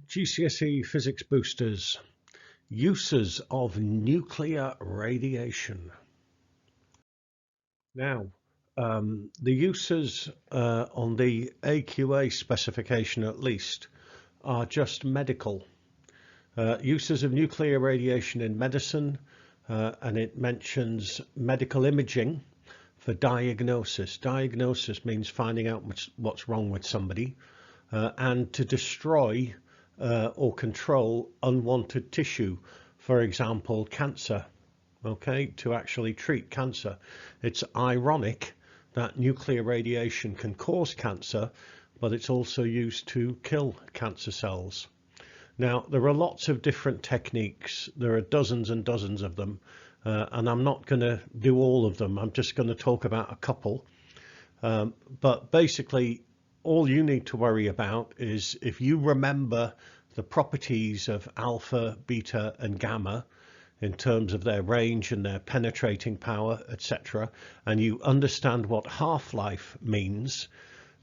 GCSE Physics boosters, uses of nuclear radiation. Now, the uses on the AQA specification at least are just medical. Uses of nuclear radiation in medicine, and it mentions medical imaging for diagnosis. Diagnosis means finding out what's wrong with somebody, and to destroy or control unwanted tissue, for example, cancer, okay, to actually treat cancer. It's ironic that nuclear radiation can cause cancer, but it's also used to kill cancer cells. Now, there are lots of different techniques. There are dozens and dozens of them, and I'm not going to do all of them. I'm just going to talk about a couple. But basically, all you need to worry about is if you remember the properties of alpha, beta, and gamma in terms of their range and their penetrating power, etc., and you understand what half-life means,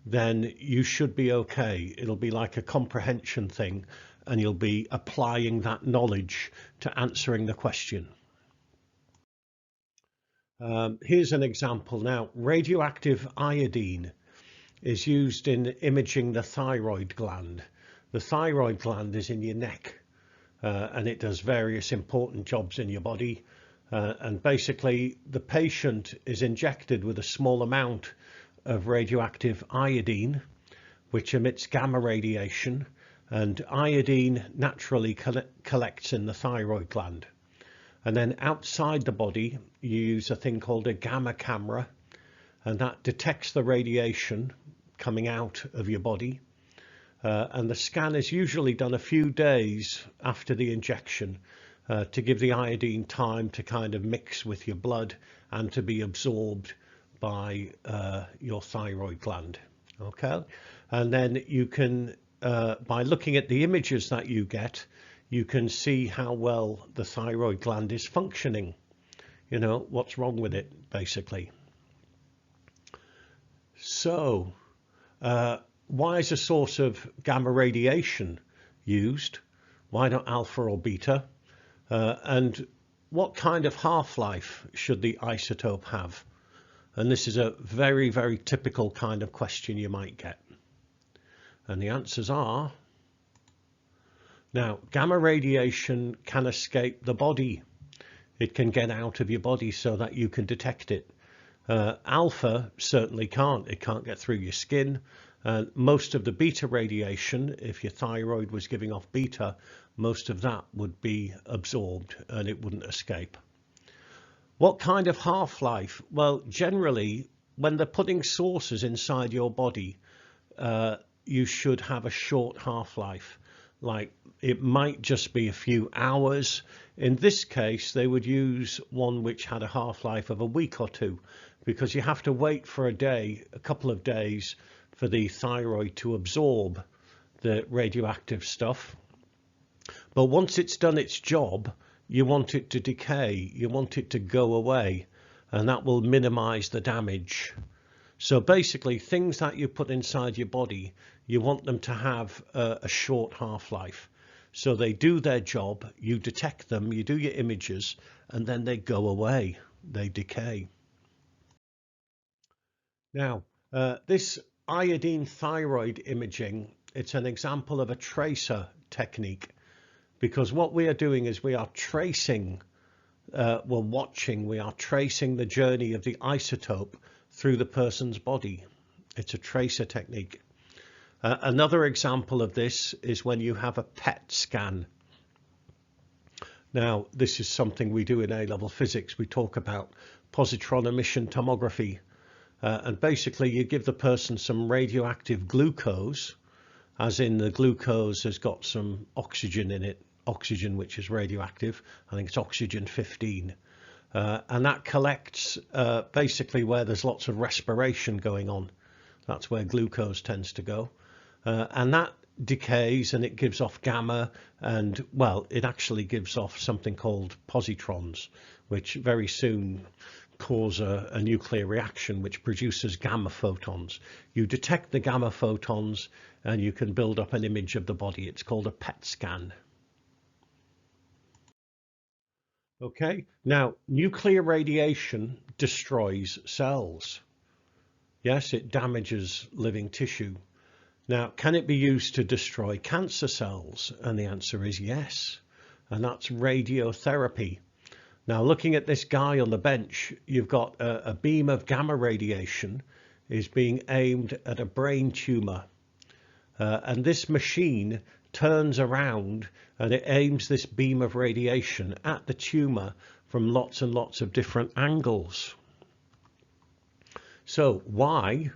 then you should be okay. It'll be like a comprehension thing, and you'll be applying that knowledge to answering the question. Here's an example now. Radioactive iodine is used in imaging the thyroid gland. The thyroid gland is in your neck, and it does various important jobs in your body. And basically, the patient is injected with a small amount of radioactive iodine, which emits gamma radiation, and iodine naturally collects in the thyroid gland. And then outside the body, you use a thing called a gamma camera, and that detects the radiation coming out of your body. And the scan is usually done a few days after the injection to give the iodine time to kind of mix with your blood and to be absorbed by your thyroid gland. Okay, and then you can, by looking at the images that you get, you can see how well the thyroid gland is functioning. You know, what's wrong with it, basically. So, why is a source of gamma radiation used? Why not alpha or beta? And what kind of half-life should the isotope have? And this is a very, very typical kind of question you might get. And the answers are, now, gamma radiation can escape the body. It can get out of your body so that you can detect it. Alpha certainly can't. It can't get through your skin. Most of the beta radiation, if your thyroid was giving off beta, most of that would be absorbed and it wouldn't escape. What kind of half-life? Well, generally, when they're putting sources inside your body, you should have a short half-life. Like, it might just be a few hours. In this case, they would use one which had a half-life of a week or two, because you have to wait for a day, a couple of days, for the thyroid to absorb the radioactive stuff. But once it's done its job, you want it to decay, you want it to go away, and that will minimize the damage. So basically, things that you put inside your body, you want them to have a short half-life. So they do their job, you detect them, you do your images, and then they go away, they decay. Now, this iodine thyroid imaging, it's an example of a tracer technique, because what we are doing is we are tracing, we are tracing the journey of the isotope through the person's body. It's a tracer technique. Another example of this is when you have a PET scan. Now, this is something we do in A-level physics. We talk about positron emission tomography. And basically, you give the person some radioactive glucose, as in the glucose has got some oxygen in it, oxygen which is radioactive. I think it's oxygen 15. And that collects basically where there's lots of respiration going on. That's where glucose tends to go. And that decays and it gives off gamma, and well, it actually gives off something called positrons, which very soon cause a nuclear reaction which produces gamma photons. You detect the gamma photons and you can build up an image of the body. It's called a PET scan. Okay, now nuclear radiation destroys cells. Yes, it damages living tissue. Now, can it be used to destroy cancer cells? And the answer is yes, and that's radiotherapy. Now, looking at this guy on the bench, you've got a beam of gamma radiation is being aimed at a brain tumor. And this machine turns around and it aims this beam of radiation at the tumor from lots and lots of different angles. So why?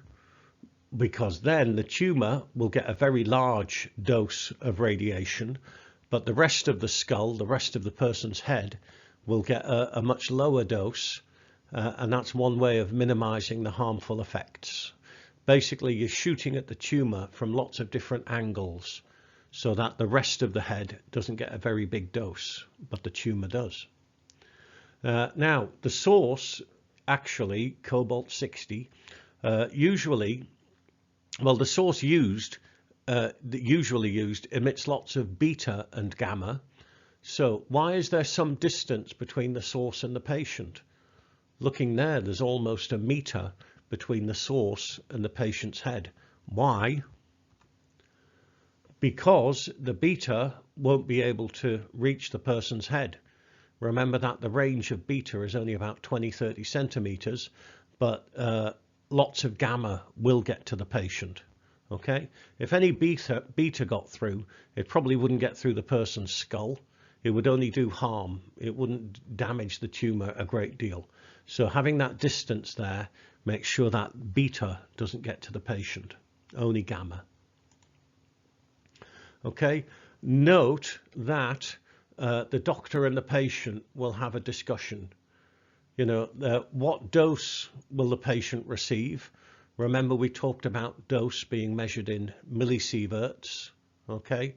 Because then the tumor will get a very large dose of radiation, but the rest of the skull, the rest of the person's head, will get a much lower dose, and that's one way of minimizing the harmful effects. Basically, you're shooting at the tumor from lots of different angles so that the rest of the head doesn't get a very big dose, but the tumor does. Now, the source, actually, cobalt-60, usually, well, the source usually used emits lots of beta and gamma. So why is there some distance between the source and the patient? Looking there, there's almost a meter between the source and the patient's head. Why? Because the beta won't be able to reach the person's head. Remember that the range of beta is only about 20-30 centimeters, but lots of gamma will get to the patient. Okay, if any beta got through, it probably wouldn't get through the person's skull. It would only do harm. It wouldn't damage the tumor a great deal. So having that distance there makes sure that beta doesn't get to the patient, only gamma. Okay, note that the doctor and the patient will have a discussion. You know, what dose will the patient receive? Remember, we talked about dose being measured in millisieverts, okay?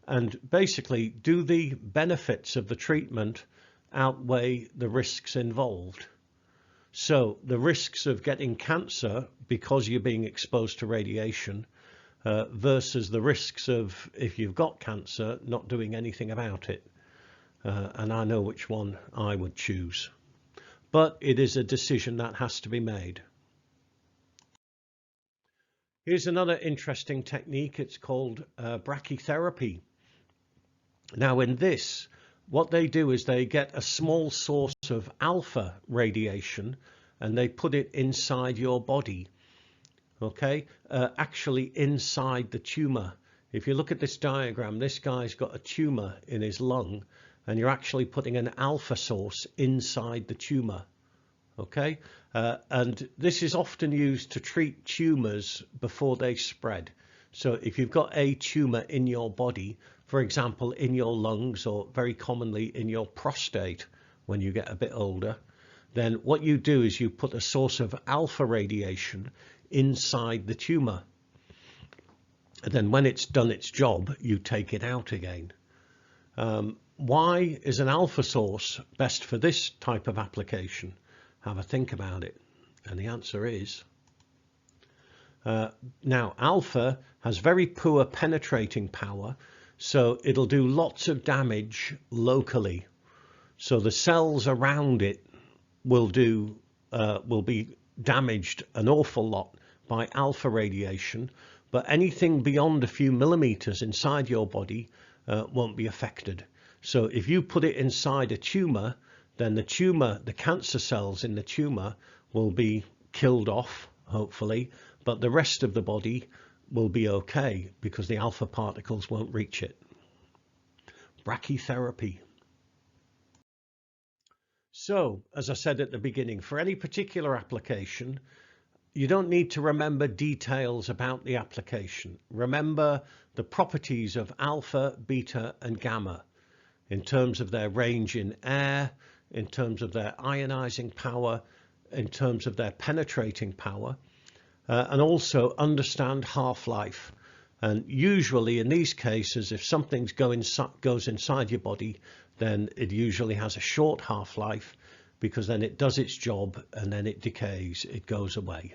And basically, do the benefits of the treatment outweigh the risks involved? So the risks of getting cancer because you're being exposed to radiation versus the risks of, if you've got cancer, not doing anything about it. And I know which one I would choose. But it is a decision that has to be made. Here's another interesting technique. It's called brachytherapy. Now in this, what they do is they get a small source of alpha radiation and they put it inside your body. Okay, actually inside the tumor. If you look at this diagram, this guy's got a tumor in his lung and you're actually putting an alpha source inside the tumor. Okay, and this is often used to treat tumors before they spread. So if you've got a tumor in your body, for example, in your lungs, or very commonly in your prostate when you get a bit older, then what you do is you put a source of alpha radiation inside the tumor. And then when it's done its job, you take it out again. Why is an alpha source best for this type of application? Have a think about it. And the answer is, now alpha has very poor penetrating power, so it'll do lots of damage locally. So the cells around it will be damaged an awful lot by alpha radiation, but anything beyond a few millimeters inside your body won't be affected. So if you put it inside a tumor, then the cancer cells in the tumor will be killed off, hopefully, but the rest of the body will be okay because the alpha particles won't reach it. Brachytherapy. So, as I said at the beginning, for any particular application, you don't need to remember details about the application. Remember the properties of alpha, beta, and gamma in terms of their range in air, in terms of their ionizing power, in terms of their penetrating power, and also understand half-life. And usually in these cases, if something goes inside your body, then it usually has a short half-life. because then it does its job and then it decays, it goes away.